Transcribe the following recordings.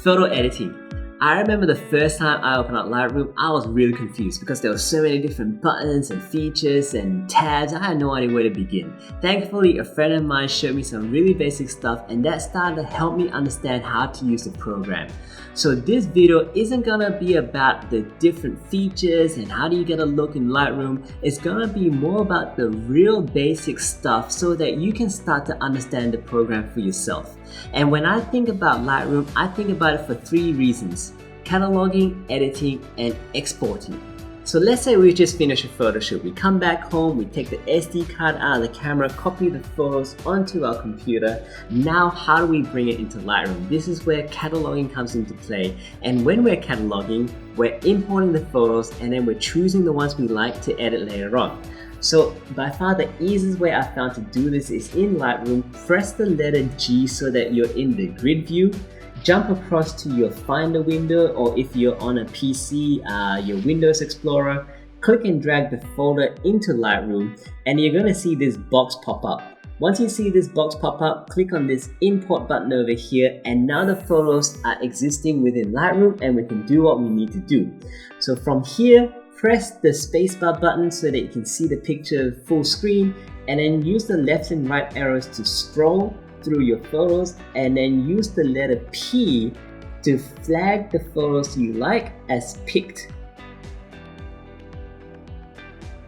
Photo editing. I remember the first time I opened up Lightroom, I was really confused because there were so many different buttons and features and tabs. I had no idea where to begin. Thankfully, a friend of mine showed me some really basic stuff, and that started to help me understand how to use the program. So this video isn't gonna be about the different features and how do you get a look in Lightroom. It's gonna be more about the real basic stuff so that you can start to understand the program for yourself. And when I think about Lightroom, I think about it for three reasons: cataloging, editing, and exporting. So let's say we just finished a photo shoot. We come back home, we take the SD card out of the camera, copy the photos onto our computer. Now how do we bring it into Lightroom? This is where cataloging comes into play. And when we're cataloging, we're importing the photos and then we're choosing the ones we like to edit later on. So by far the easiest way I found to do this is in Lightroom. Press the letter G so that you're in the grid view. Jump across to your Finder window, or if you're on a PC, your Windows Explorer. Click and drag the folder into Lightroom and you're going to see this box pop up. Once you see this box pop up, click on this import button over here, and now the photos are existing within Lightroom and we can do what we need to do. So from here, press the spacebar button so that you can see the picture full screen, and then use the left and right arrows to scroll through your photos, and then use the letter P to flag the photos you like as picked.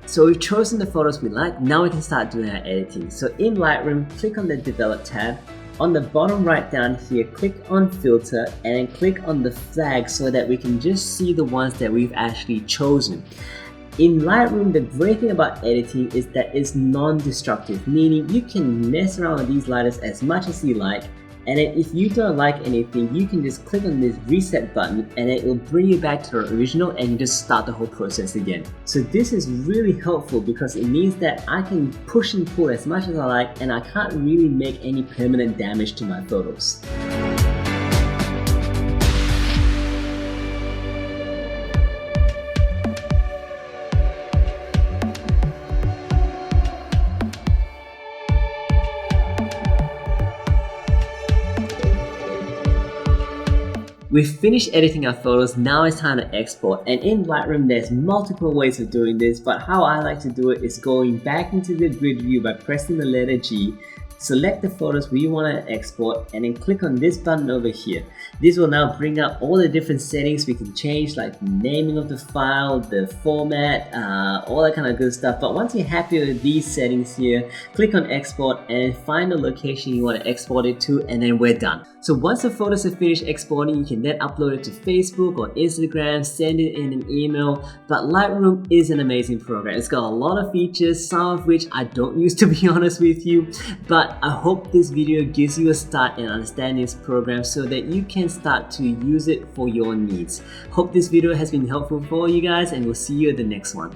So we've chosen the photos we like, now we can start doing our editing. So in Lightroom, click on the Develop tab. On the bottom right down here, click on Filter and then click on the flag so that we can just see the ones that we've actually chosen. In Lightroom, the great thing about editing is that it's non-destructive, meaning you can mess around with these lighters as much as you like, and then if you don't like anything, you can just click on this reset button and it will bring you back to the original and you just start the whole process again. So this is really helpful because it means that I can push and pull as much as I like and I can't really make any permanent damage to my photos. We've finished editing our photos, now it's time to export. And in Lightroom there's multiple ways of doing this, but how I like to do it is going back into the grid view by pressing the letter G, select the photos we want to export, and then click on this button over here. This will now bring up all the different settings we can change, like the naming of the file, the format, all that kind of good stuff. But once you're happy with these settings here, click on export and find the location you want to export it to, and then we're done. So once the photos are finished exporting, you can then upload it to Facebook or Instagram, send it in an email. But Lightroom is an amazing program. It's got a lot of features, some of which I don't use, to be honest with you, but I hope this video gives you a start in understanding this program so that you can start to use it for your needs. Hope this video has been helpful for you guys, and we'll see you at the next one.